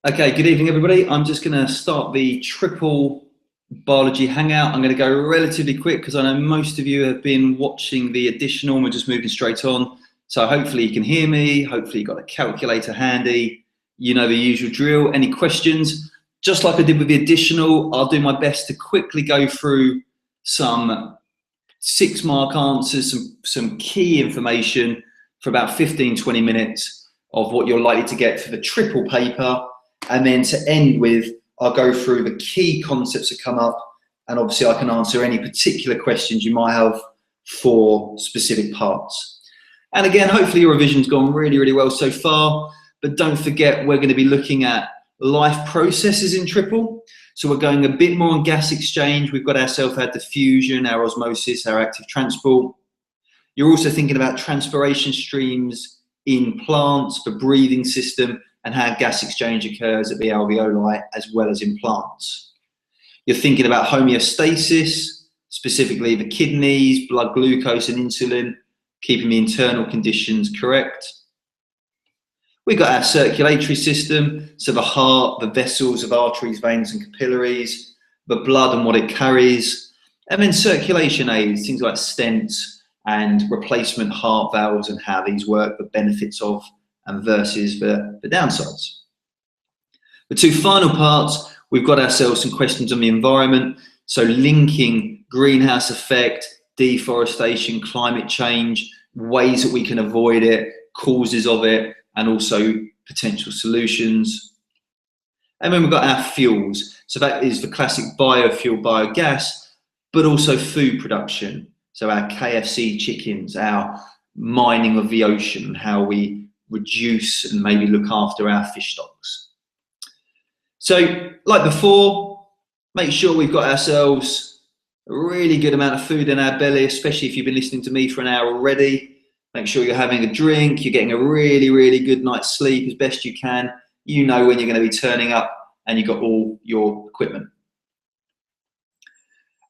Okay, good evening, everybody. I'm just going to start the triple biology hangout. I'm going to go relatively quick because I know most of you have been watching the additional and we're just moving straight on. So hopefully you can hear me. Hopefully you've got a calculator handy. You know the usual drill. Any questions? Just like I did with the additional, I'll do my best to quickly go through some 6-mark answers, some key information for about 15-20 minutes of what you're likely to get for the triple paper. And then to end with, I'll go through the key concepts that come up, and obviously I can answer any particular questions you might have for specific parts. And again, hopefully your revision's gone really, really well so far, but don't forget we're going to be looking at life processes in triple. So we're going a bit more on gas exchange. We've got ourselves our diffusion, our osmosis, our active transport. You're also thinking about transpiration streams in plants, the breathing system, and how gas exchange occurs at the alveoli as well as in plants. You're thinking about homeostasis, specifically the kidneys, blood glucose and insulin, keeping the internal conditions correct. We've got our circulatory system, so the heart, the vessels of arteries, veins and capillaries, the blood and what it carries, and then circulation aids, things like stents and replacement heart valves and how these work, the benefits of and versus the downsides. The two final parts, we've got ourselves some questions on the environment, so linking greenhouse effect, deforestation, climate change, ways that we can avoid it, causes of it, and also potential solutions. And then we've got our fuels, so that is the classic biofuel, biogas, but also food production, so our KFC chickens, our mining of the ocean, how we reduce and maybe look after our fish stocks. So like before, make sure we've got ourselves a really good amount of food in our belly, especially if you've been listening to me for an hour already. Make sure you're having a drink, you're getting a really, really good night's sleep as best you can. You know when you're going to be turning up and you've got all your equipment.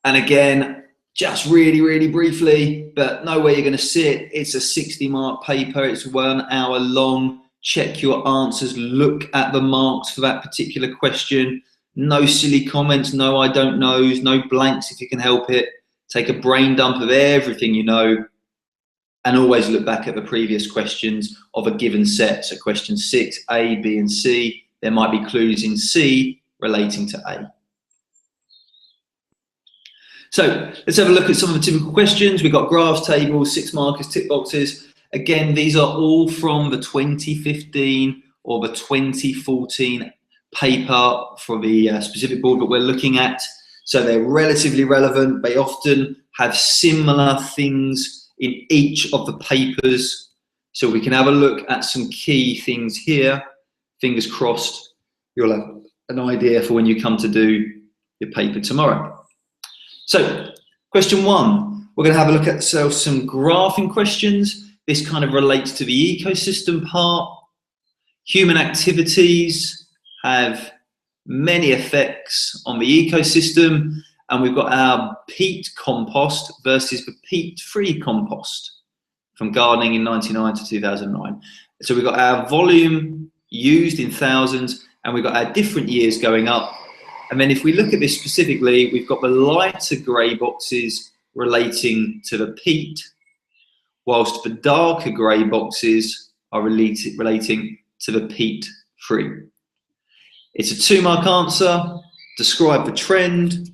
And again, just really, really briefly, but know where you're going to sit. It's a 60-mark paper. It's 1 hour long. Check your answers. Look at the marks for that particular question. No silly comments. No I don't knows. No blanks if you can help it. Take a brain dump of everything you know. And always look back at the previous questions of a given set. So question 6, A, B, and C. There might be clues in C relating to A. So let's have a look at some of the typical questions. We've got graphs, tables, 6 markers, tick boxes. Again, these are all from the 2015 or the 2014 paper for the specific board that we're looking at. So they're relatively relevant. They often have similar things in each of the papers. So we can have a look at some key things here. Fingers crossed, you'll have an idea for when you come to do your paper tomorrow. So, question 1, we're going to have a look at some graphing questions. This kind of relates to the ecosystem part. Human activities have many effects on the ecosystem, and we've got our peat compost versus the peat-free compost from gardening in 1999 to 2009. So we've got our volume used in thousands, and we've got our different years going up. And then if we look at this specifically, we've got the lighter grey boxes relating to the peat, whilst the darker grey boxes are relating to the peat-free. It's a 2-mark answer. Describe the trend.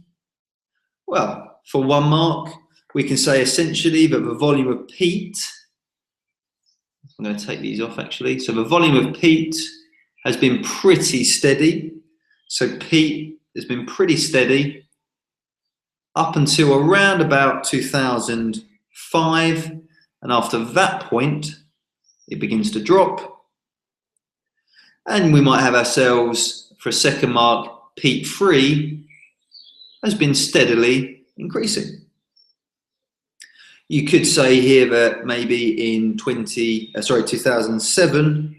Well, for 1 mark, we can say essentially that the volume of peat, I'm going to take these off actually. So the volume of peat has been pretty steady. So peat has been pretty steady up until around about 2005, and after that point it begins to drop, and we might have ourselves, for a 2nd mark, peat-free has been steadily increasing. You could say here that maybe in 2007,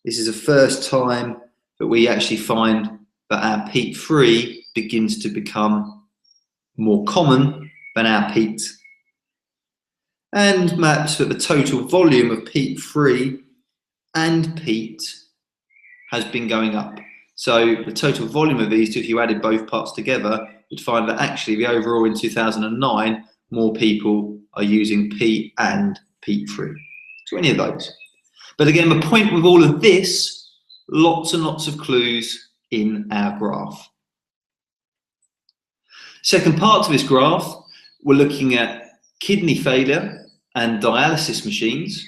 this is the first time that we actually find that our peat-free begins to become more common than our peat. And maps that the total volume of peat-free and peat has been going up. So the total volume of these two, if you added both parts together, you'd find that actually the overall in 2009, more people are using peat and peat-free. So any of those. But again, the point with all of this, lots and lots of clues in our graph. Second part of this graph, we're looking at kidney failure and dialysis machines.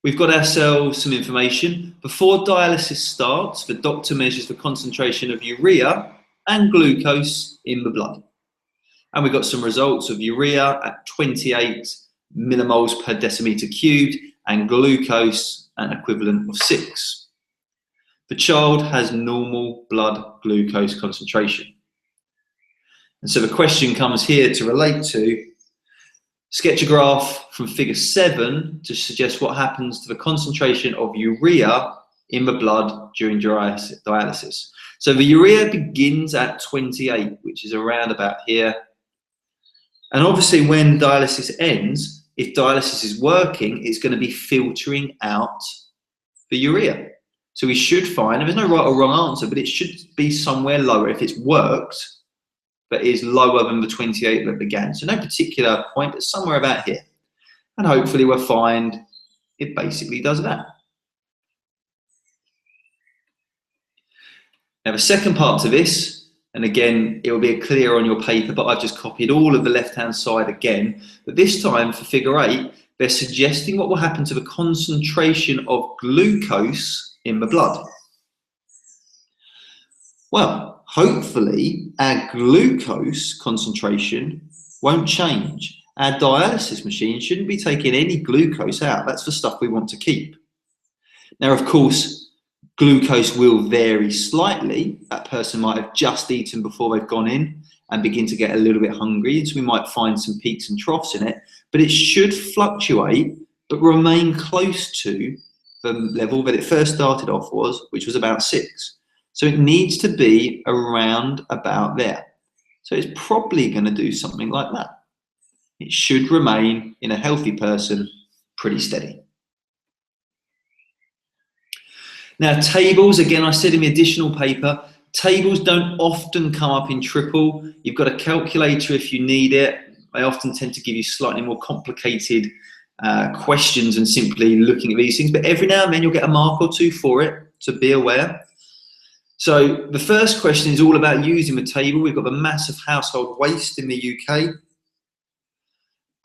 We've got ourselves some information. Before dialysis starts, the doctor measures the concentration of urea and glucose in the blood. And we've got some results of urea at 28 millimoles per decimeter cubed and glucose an equivalent of 6. The child has normal blood glucose concentration. And so the question comes here to relate to, sketch a graph from figure 7 to suggest what happens to the concentration of urea in the blood during dialysis. So the urea begins at 28, which is around about here. And obviously when dialysis ends, if dialysis is working, it's going to be filtering out the urea. So we should find, and there's no right or wrong answer, but it should be somewhere lower if it's worked, but is lower than the 28 that began. So no particular point, but somewhere about here. And hopefully we'll find it basically does that. Now the second part to this, and again, it will be clear on your paper, but I've just copied all of the left-hand side again. But this time for figure 8, they're suggesting what will happen to the concentration of glucose in the blood. Well, hopefully our glucose concentration won't change. Our dialysis machine shouldn't be taking any glucose out. That's the stuff we want to keep. Now, of course, glucose will vary slightly. That person might have just eaten before they've gone in and begin to get a little bit hungry. So we might find some peaks and troughs in it, but it should fluctuate, but remain close to the level that it first started off was, which was about 6. So it needs to be around about there. So it's probably going to do something like that. It should remain in a healthy person pretty steady. Now tables, again, I said in the additional paper, tables don't often come up in triple. You've got a calculator if you need it. They often tend to give you slightly more complicated questions than simply looking at these things, but every now and then you'll get a mark or two for it, so be aware. So the first question is all about using the table. We've got the mass of household waste in the UK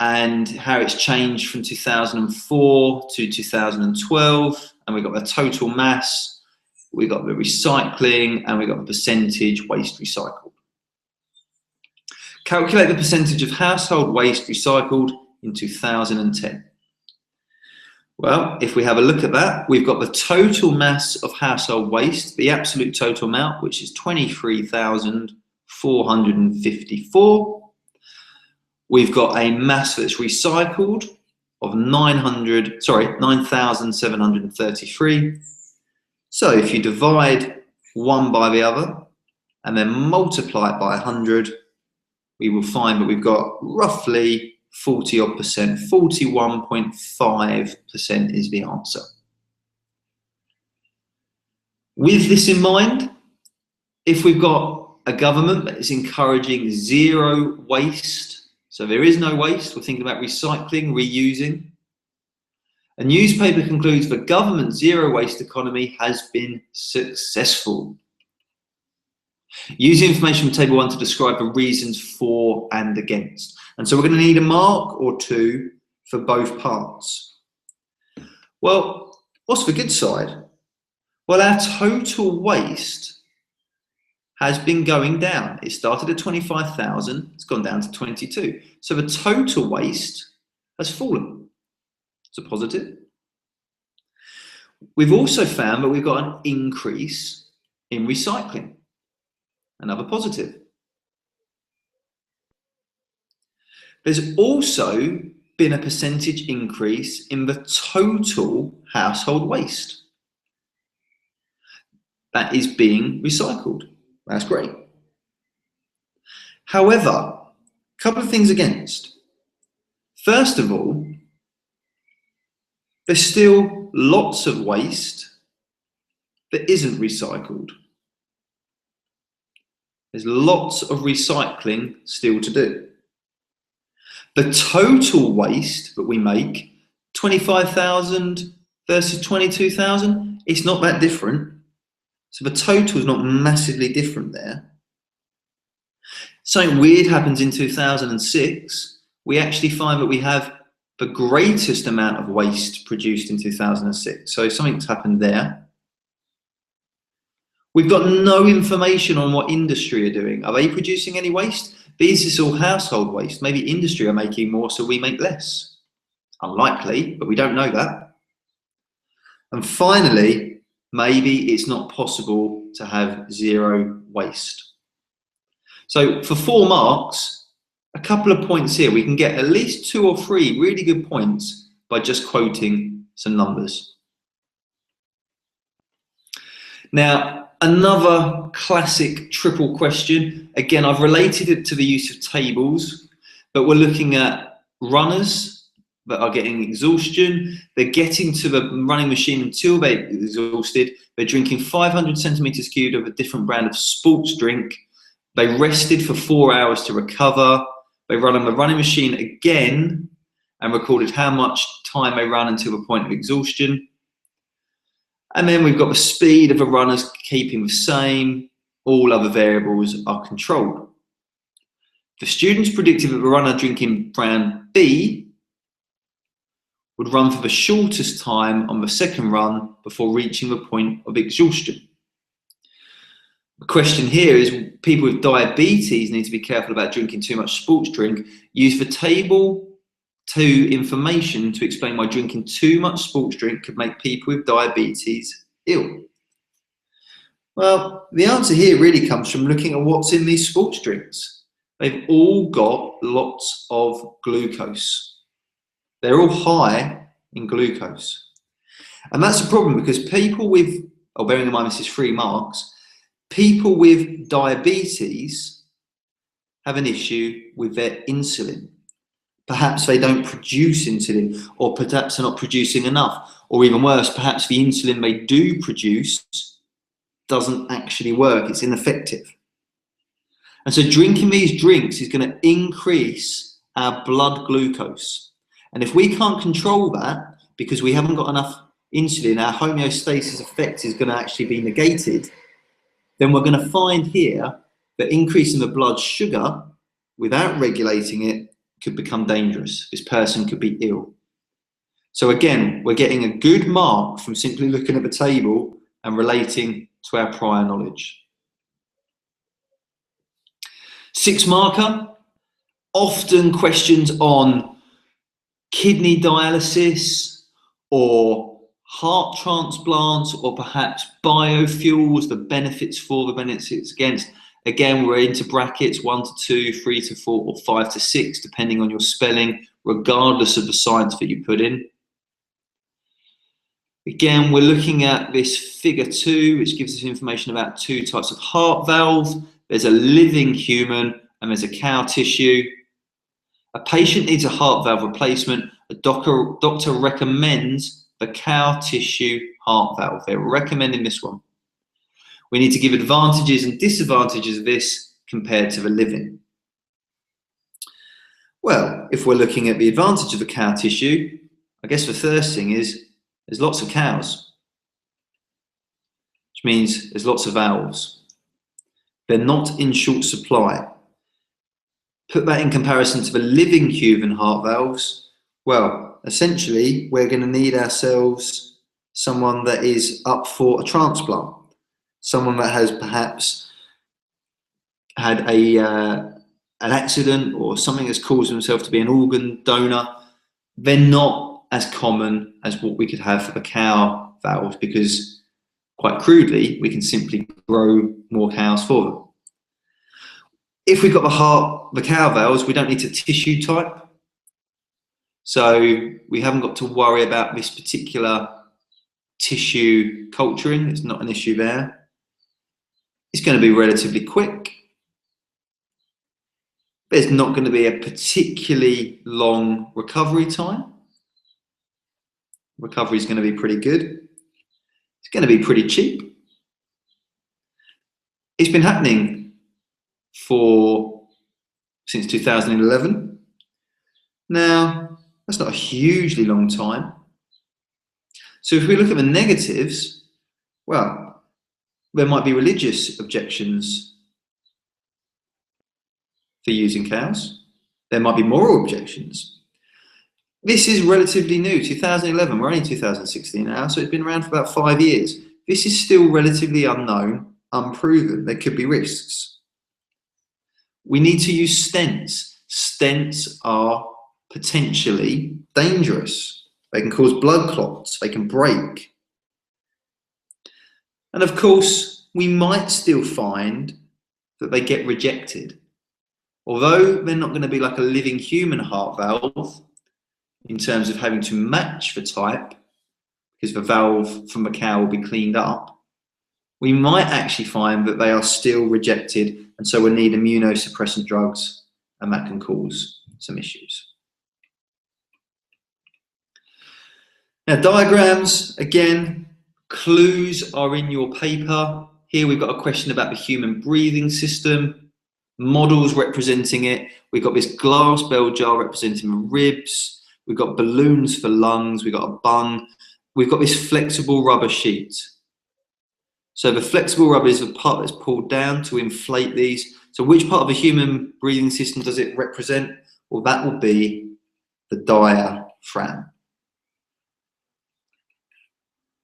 and how it's changed from 2004 to 2012. And we've got the total mass, we've got the recycling, and we've got the percentage waste recycled. Calculate the percentage of household waste recycled in 2010. Well, if we have a look at that, we've got the total mass of household waste, the absolute total amount, which is 23,454. We've got a mass that's recycled of 9,733. So if you divide one by the other and then multiply it by 100, we will find that we've got roughly 40-odd%, 41.5% is the answer. With this in mind, if we've got a government that is encouraging zero waste, so there is no waste, we're thinking about recycling, reusing. A newspaper concludes the government's zero waste economy has been successful. Use the information from table 1 to describe the reasons for and against. And so we're going to need a mark or two for both parts. Well, what's the good side? Well, our total waste has been going down. It started at 25,000, it's gone down to 22. So the total waste has fallen. It's a positive. We've also found that we've got an increase in recycling. Another positive. There's also been a percentage increase in the total household waste that is being recycled. That's great. However, a couple of things against. First of all, there's still lots of waste that isn't recycled. There's lots of recycling still to do. The total waste that we make, 25,000 versus 22,000, it's not that different. So the total is not massively different there. Something weird happens in 2006. We actually find that we have the greatest amount of waste produced in 2006. So something's happened there. We've got no information on what industry are doing. Are they producing any waste? This is all household waste. Maybe industry are making more, so we make less. Unlikely, but we don't know that. And finally, maybe it's not possible to have zero waste. So for 4 marks, a couple of points here. We can get at least 2 or 3 really good points by just quoting some numbers. Now, another classic triple question. Again, I've related it to the use of tables, but we're looking at runners that are getting exhaustion. They're getting to the running machine until they're exhausted. They're drinking 500 centimeters cubed of a different brand of sports drink. They rested for 4 hours to recover. They run on the running machine again and recorded how much time they ran until the point of exhaustion. And then we've got the speed of the runners keeping the same. All other variables are controlled. The students predicted that the runner drinking brand B would run for the shortest time on the second run before reaching the point of exhaustion. The question here is, people with diabetes need to be careful about drinking too much sports drink. Use the table 2 information to explain why drinking too much sports drink could make people with diabetes ill. Well, the answer here really comes from looking at what's in these sports drinks. They've all got lots of glucose. They're all high in glucose. And that's a problem because people with, bearing in mind this is 3 marks, people with diabetes have an issue with their insulin. Perhaps they don't produce insulin, or perhaps they're not producing enough, or even worse, perhaps the insulin they do produce doesn't actually work, it's ineffective. And so drinking these drinks is going to increase our blood glucose. And if we can't control that because we haven't got enough insulin, our homeostasis effect is going to actually be negated, then we're going to find here that increasing the blood sugar without regulating it could become dangerous. This person could be ill. So again, we're getting a good mark from simply looking at the table and relating to our prior knowledge. 6 marker, often questions on kidney dialysis or heart transplants, or perhaps biofuels, the benefits for, the benefits against. Again, we're into brackets 1 to 2, 3 to 4, or 5 to 6, depending on your spelling, regardless of the science that you put in. Again, we're looking at this figure 2, which gives us information about 2 types of heart valves. There's a living human and there's a cow tissue. A patient needs a heart valve replacement. A doctor recommends the cow tissue heart valve. They're recommending this one. We need to give advantages and disadvantages of this compared to the living. Well, if we're looking at the advantage of the cow tissue, I guess the first thing is there's lots of cows, which means there's lots of valves. They're not in short supply. Put that in comparison to the living human heart valves. Well, essentially, we're going to need ourselves someone that is up for a transplant, someone that has perhaps had an accident or something that's caused themselves to be an organ donor. They're not as common as what we could have for the cow valves because, quite crudely, we can simply grow more cows for them. If we've got the cow valves, we don't need to tissue type. So we haven't got to worry about this particular tissue culturing. It's not an issue there. It's going to be relatively quick. There's not going to be a particularly long recovery time. Recovery is going to be pretty good. It's going to be pretty cheap. It's been happening since 2011. Now, that's not a hugely long time. So if we look at the negatives, well, there might be religious objections for using cows. There might be moral objections. This is relatively new, 2011, we're only in 2016 now, so it's been around for about 5 years. This is still relatively unknown, unproven. There could be risks. We need to use stents. Stents are potentially dangerous. They can cause blood clots, they can break. And of course, we might still find that they get rejected. Although they're not going to be like a living human heart valve in terms of having to match the type, because the valve from the cow will be cleaned up, we might actually find that they are still rejected, and so we'll need immunosuppressant drugs, and that can cause some issues. Now, diagrams, again, clues are in your paper. Here we've got a question about the human breathing system, models representing it. We've got this glass bell jar representing the ribs. We've got balloons for lungs. We've got a bung. We've got this flexible rubber sheet. So the flexible rubber is the part that's pulled down to inflate these. So which part of the human breathing system does it represent? Well, that will be the diaphragm.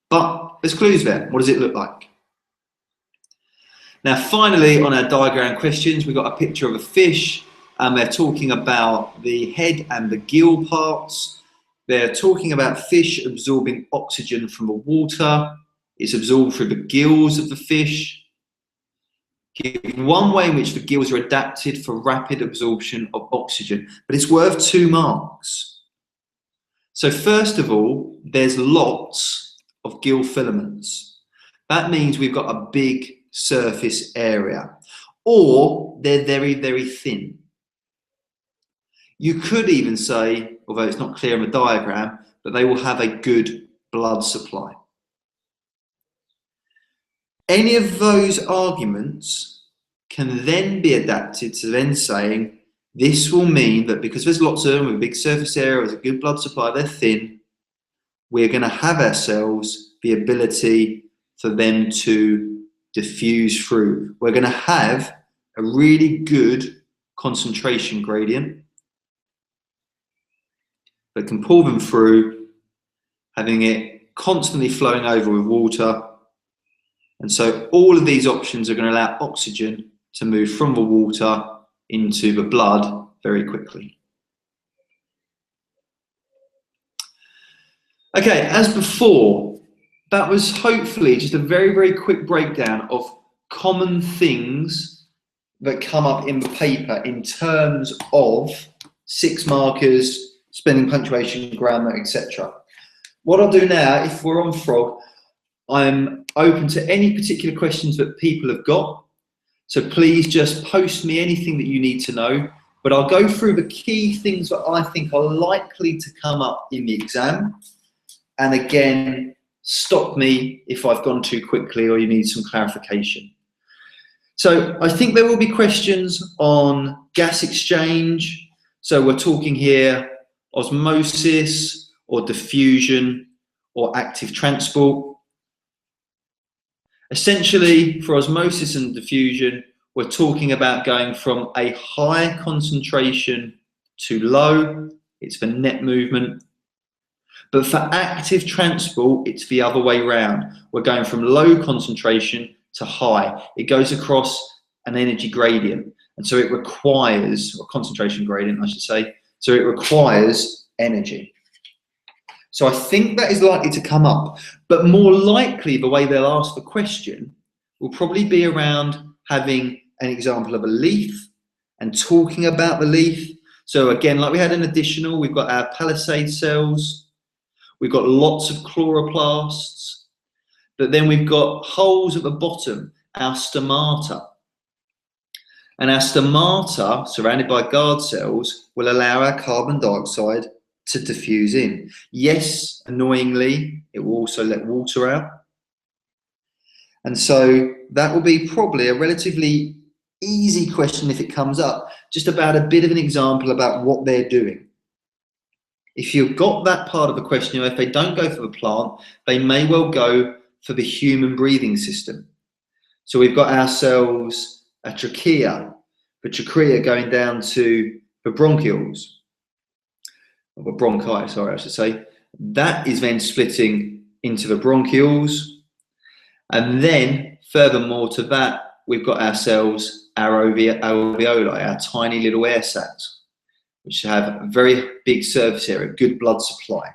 But there's clues there. What does it look like? Now, finally, on our diagram questions, we've got a picture of a fish, and they're talking about the head and the gill parts. They're talking about fish absorbing oxygen from the water. It's absorbed through the gills of the fish. Give one way in which the gills are adapted for rapid absorption of oxygen, but it's worth 2 marks. So first of all, there's lots of gill filaments. That means we've got a big surface area, or they're very, very thin. You could even say, although it's not clear in the diagram, that they will have a good blood supply. Any of those arguments can then be adapted to then saying, this will mean that because there's lots of them with a big surface area, there's a good blood supply, they're thin, we're going to have ourselves the ability for them to diffuse through. We're going to have a really good concentration gradient that can pull them through, having it constantly flowing over with water. And so all of these options are going to allow oxygen to move from the water into the blood very quickly. Okay, as before, that was hopefully just a very, very quick breakdown of common things that come up in the paper in terms of 6 markers, spelling, punctuation, grammar, etc. What I'll do now, if we're on Frog, I'm open to any particular questions that people have got. So please just post me anything that you need to know, but I'll go through the key things that I think are likely to come up in the exam. And again, stop me if I've gone too quickly or you need some clarification. So I think there will be questions on gas exchange. So we're talking here osmosis or diffusion or active transport. Essentially, for osmosis and diffusion, we're talking about going from a high concentration to low. It's the net movement. But for active transport, it's the other way around. We're going from low concentration to high. It goes across an energy gradient. And so it requires, or concentration gradient, I should say, so it requires energy. So I think that is likely to come up, but more likely the way they'll ask the question will probably be around having an example of a leaf and talking about the leaf. So again, like we had an additional, we've got our palisade cells, we've got lots of chloroplasts, but then we've got holes at the bottom, our stomata. And our stomata, surrounded by guard cells, will allow our carbon dioxide to diffuse in. Yes, annoyingly, it will also let water out. And so that will be probably a relatively easy question if it comes up, just about a bit of an example about what they're doing. If you've got that part of the question, if they don't go for the plant, they may well go for the human breathing system. So we've got ourselves a trachea, the trachea going down to the bronchioles, or bronchi, sorry, I should say. That is then splitting into the bronchioles. And then, furthermore to that, we've got ourselves our alveoli, our tiny little air sacs, which have a very big surface area, good blood supply.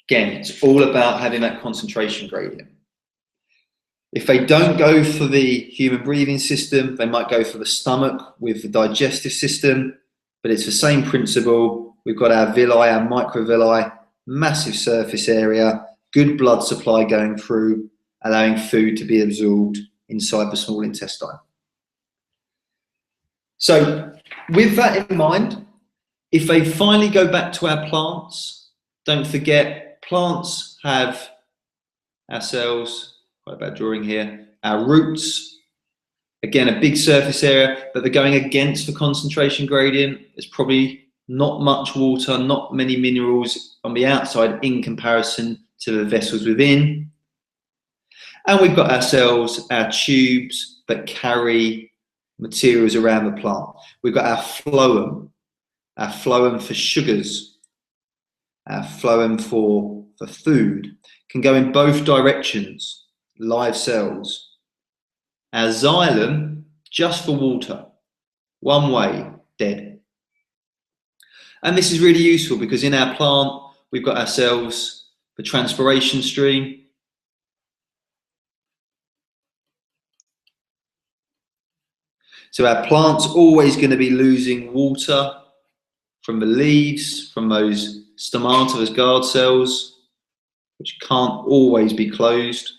Again, it's all about having that concentration gradient. If they don't go for the human breathing system, they might go for the stomach with the digestive system, but it's the same principle. We've got our villi, our microvilli, massive surface area, good blood supply going through, allowing food to be absorbed inside the small intestine. So with that in mind, if they finally go back to our plants, don't forget plants have our cells, quite a bad drawing here, our roots, again a big surface area, but they're going against the concentration gradient. There's probably not much water, not many minerals on the outside in comparison to the vessels within. And we've got ourselves our tubes that carry materials around the plant. We've got our phloem for sugars, our phloem for food, can go in both directions, live cells. Our xylem, just for water, one way, dead. And this is really useful because in our plant, we've got ourselves the transpiration stream. So our plant's always going to be losing water from the leaves, from those stomata, those guard cells, which can't always be closed.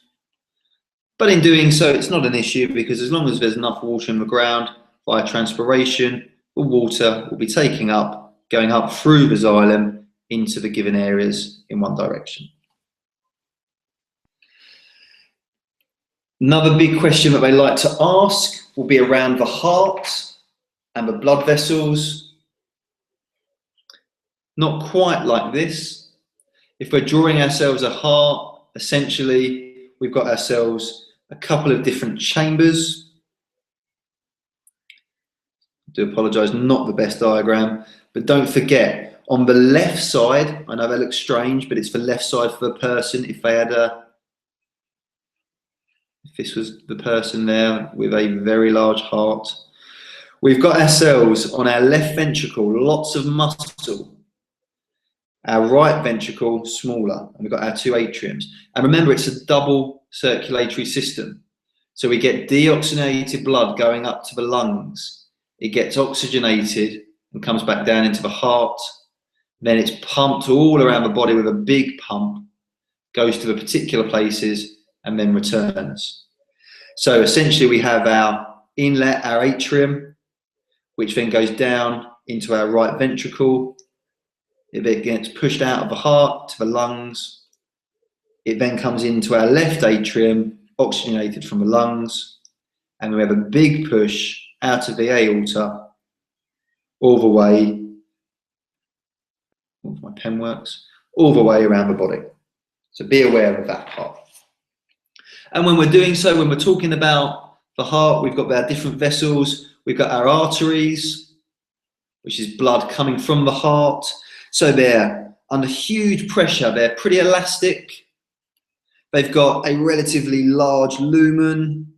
But in doing so, it's not an issue because as long as there's enough water in the ground via transpiration, the water will be taking up, going up through the xylem into the given areas in one direction. Another big question that they like to ask will be around the heart and the blood vessels. Not quite like this. If we're drawing ourselves a heart, essentially we've got ourselves a couple of different chambers. I do apologise, not the best diagram, but don't forget, on the left side, I know that looks strange, but it's the left side for the person. If this was the person there with a very large heart, we've got ourselves on our left ventricle, lots of muscle. Our right ventricle, smaller, and we've got our two atriums. And remember, it's a double circulatory system. So we get deoxygenated blood going up to the lungs. It gets oxygenated and comes back down into the heart. Then it's pumped all around the body with a big pump, goes to the particular places, and then returns. So essentially we have our inlet, our atrium, which then goes down into our right ventricle. It then gets pushed out of the heart to the lungs. It then comes into our left atrium, oxygenated from the lungs, and we have a big push out of the aorta all the way, if my pen works, all the way around the body. So be aware of that part. And when we're doing so, when we're talking about the heart, we've got our different vessels. We've got our arteries, which is blood coming from the heart. So they're under huge pressure. They're pretty elastic. They've got a relatively large lumen,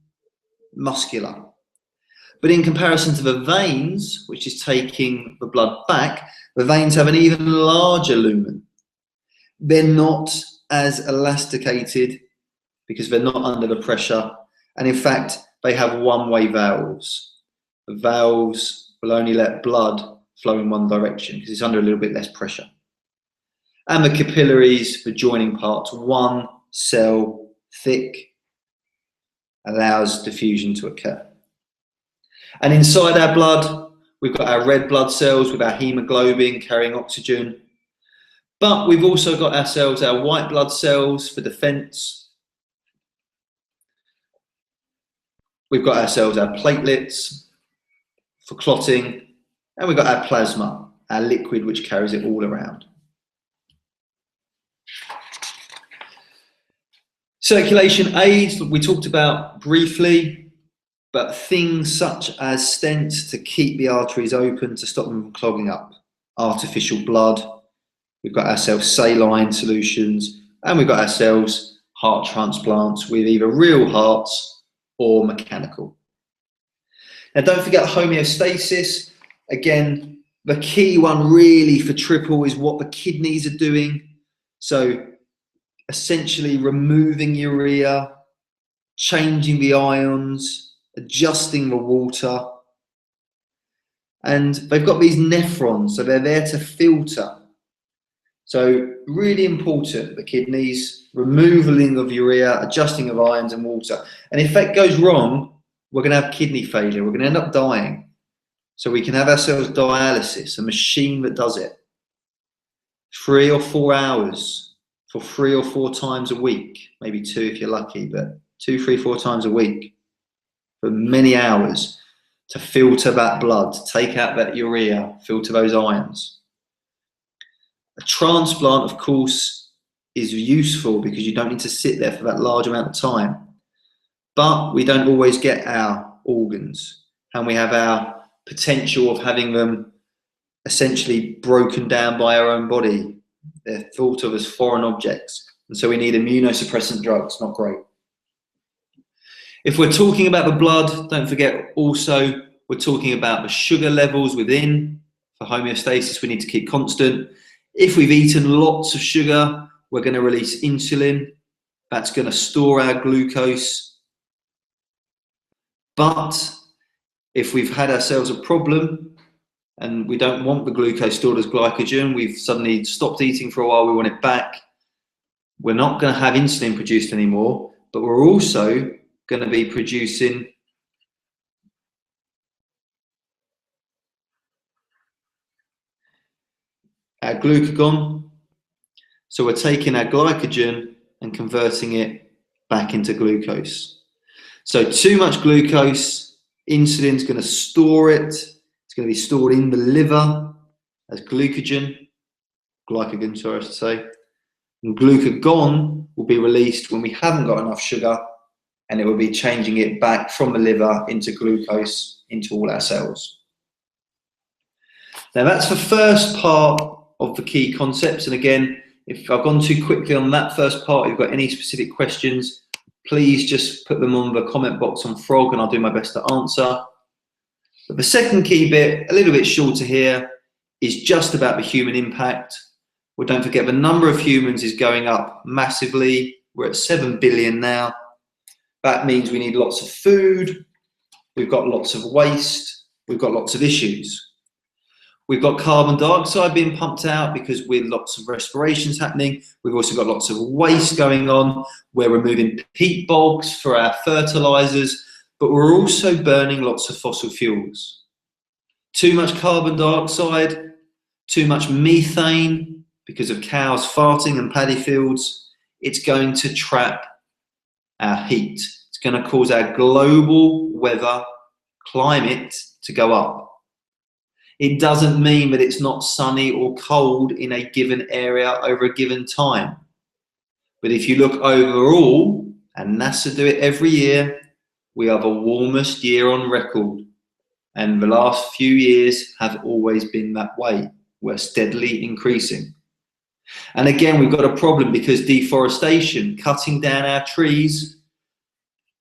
muscular. But in comparison to the veins, which is taking the blood back, the veins have an even larger lumen. They're not as elasticated because they're not under the pressure. And in fact, they have one-way valves. The valves will only let blood flow in one direction because it's under a little bit less pressure. And the capillaries, the joining parts, one cell thick, allows diffusion to occur. And inside our blood, we've got our red blood cells with our hemoglobin carrying oxygen. But we've also got ourselves our white blood cells for defense. We've got ourselves our platelets for clotting, and we've got our plasma, our liquid which carries it all around. Circulation aids, we talked about briefly, but things such as stents to keep the arteries open, to stop them from clogging up. Artificial blood, we've got ourselves saline solutions, and we've got ourselves heart transplants with either real hearts or mechanical. Now don't forget homeostasis. Again, the key one really for triple is what the kidneys are doing. So essentially removing urea, changing the ions, adjusting the water. And they've got these nephrons, so they're there to filter. So really important, the kidneys, removaling of urea, adjusting of ions and water. And if that goes wrong, we're going to have kidney failure. We're going to end up dying. So we can have ourselves dialysis, a machine that does it. 3 or 4 hours for 3 or 4 times a week, maybe 2 if you're lucky, but 2, 3, 4 times a week for many hours to filter that blood, to take out that urea, filter those ions. A transplant, of course, is useful because you don't need to sit there for that large amount of time. But we don't always get our organs, and we have our potential of having them essentially broken down by our own body. They're thought of as foreign objects, and so we need immunosuppressant drugs. Not great. If we're talking about the blood, don't forget also we're talking about the sugar levels within. For homeostasis, we need to keep constant. If we've eaten lots of sugar, we're going to release insulin. That's going to store our glucose. But if we've had ourselves a problem and we don't want the glucose stored as glycogen, we've suddenly stopped eating for a while, we want it back, we're not going to have insulin produced anymore, but we're also going to be producing our glucagon. So we're taking our glycogen and converting it back into glucose. So too much glucose, insulin's going to store it. It's going to be stored in the liver as glycogen, sorry, I should say. And glucagon will be released when we haven't got enough sugar, and it will be changing it back from the liver into glucose into all our cells. Now that's the first part of the key concepts. And again, if I've gone too quickly on that first part, if you've got any specific questions, please just put them on the comment box on Frog and I'll do my best to answer. But the second key bit, a little bit shorter here, is just about the human impact. Well, don't forget the number of humans is going up massively. We're at 7 billion now. That means we need lots of food. We've got lots of waste. We've got lots of issues. We've got carbon dioxide being pumped out because with lots of respirations happening. We've also got lots of waste going on. We're removing peat bogs for our fertilizers, but we're also burning lots of fossil fuels. Too much carbon dioxide, too much methane because of cows farting and paddy fields. It's going to trap our heat. It's going to cause our global weather, climate to go up. It doesn't mean that it's not sunny or cold in a given area over a given time. But if you look overall, and NASA do it every year, we are the warmest year on record. And the last few years have always been that way. We're steadily increasing. And again, we've got a problem because deforestation, cutting down our trees,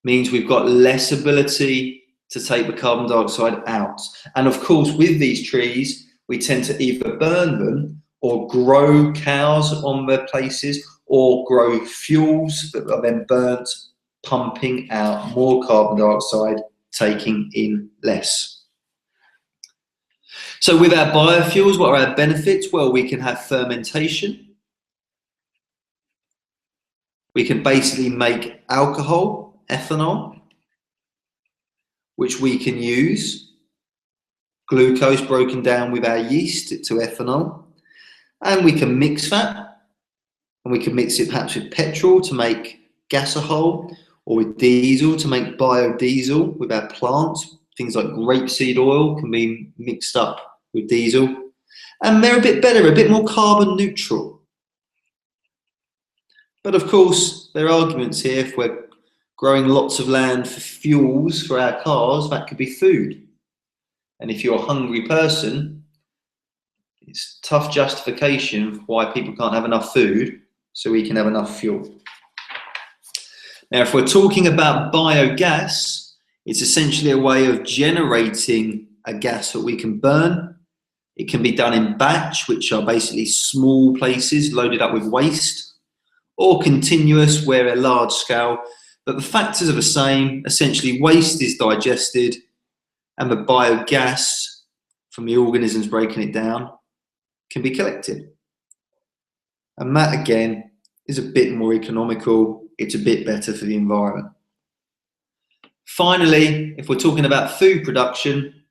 means we've got less ability to take the carbon dioxide out. And of course, with these trees, we tend to either burn them or grow cows on their places or grow fuels that are then burnt, pumping out more carbon dioxide, taking in less. So with our biofuels, what are our benefits? Well, we can have fermentation. We can basically make alcohol, ethanol, which we can use, glucose broken down with our yeast to ethanol, and we can mix that, and we can mix it perhaps with petrol to make gasohol, or with diesel to make biodiesel with our plants. Things like grapeseed oil can be mixed up with diesel. And they're a bit better, a bit more carbon neutral. But of course, there are arguments here. If we're growing lots of land for fuels for our cars, that could be food. And if you're a hungry person, it's tough justification for why people can't have enough food so we can have enough fuel. Now, if we're talking about biogas, it's essentially a way of generating a gas that we can burn. It can be done in batch, which are basically small places loaded up with waste, or continuous, where they're large scale. But the factors are the same. Essentially, waste is digested, and the biogas from the organisms breaking it down can be collected. And that, again, is a bit more economical. It's a bit better for the environment. Finally, if we're talking about food production,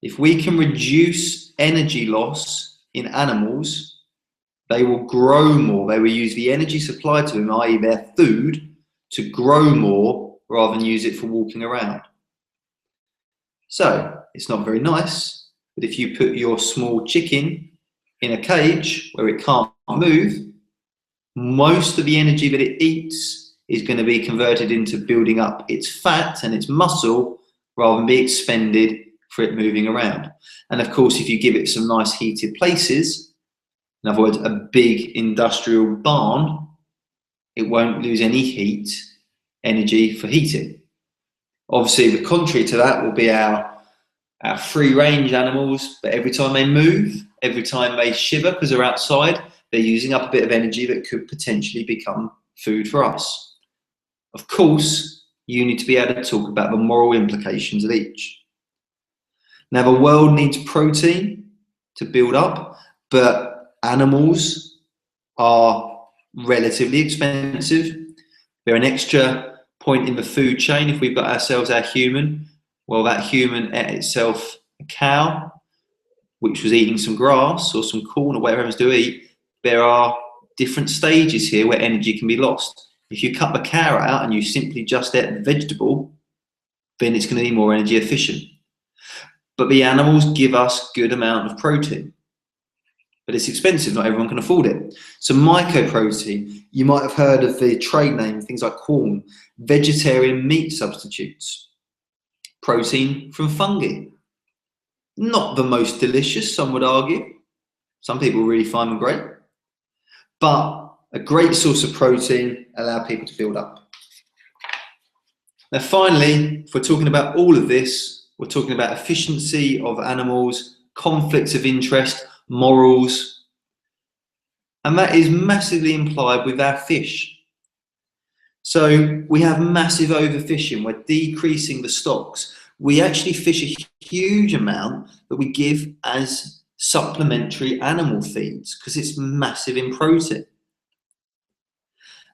if we can reduce energy loss in animals, they will grow more. They will use the energy supplied to them, i.e. their food, to grow more rather than use it for walking around. So it's not very nice, but if you put your small chicken in a cage where it can't move, most of the energy that it eats is going to be converted into building up its fat and its muscle rather than be expended for it moving around. And of course, if you give it some nice heated places, in other words, a big industrial barn, it won't lose any heat energy for heating. Obviously, the contrary to that will be our free-range animals, but every time they move, every time they shiver because they're outside, they're using up a bit of energy that could potentially become food for us. Of course, you need to be able to talk about the moral implications of each. Now, the world needs protein to build up, but animals are relatively expensive. They're an extra point in the food chain. If we've got ourselves our human, well, that human ate itself a cow, which was eating some grass or some corn or whatever it was to eat. There are different stages here where energy can be lost. If you cut the cow out and you simply just ate the vegetable, then it's going to be more energy efficient. But the animals give us good amount of protein. But it's expensive, not everyone can afford it. So mycoprotein, you might have heard of the trade name, things like corn, vegetarian meat substitutes, protein from fungi. Not the most delicious, some would argue. Some people really find them great. But a great source of protein, allow people to build up. Now finally, if we're talking about all of this, we're talking about efficiency of animals, conflicts of interest, morals, and that is massively implied with our fish. So we have massive overfishing, we're decreasing the stocks. We actually fish a huge amount that we give as supplementary animal feeds because it's massive in protein.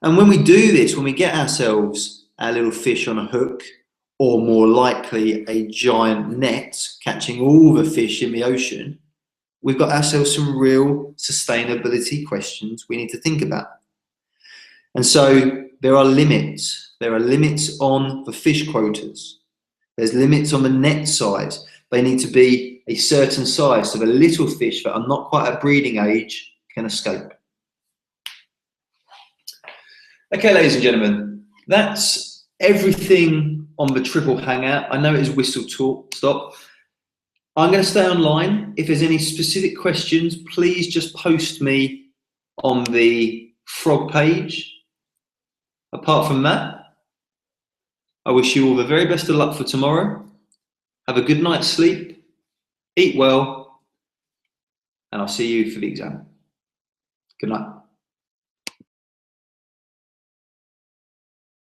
And when we do this, when we get ourselves our little fish on a hook, or more likely a giant net catching all the fish in the ocean, we've got ourselves some real sustainability questions we need to think about. And so there are limits. There are limits on the fish quotas. There's limits on the net size. They need to be a certain size so the little fish that are not quite at breeding age can escape. Okay, ladies and gentlemen, that's everything on the Triple Hangout. I know it is whistle stop. I'm going to stay online. If there's any specific questions, please just post me on the Frog page. Apart from that, I wish you all the very best of luck for tomorrow. Have a good night's sleep, eat well, and I'll see you for the exam. Good night.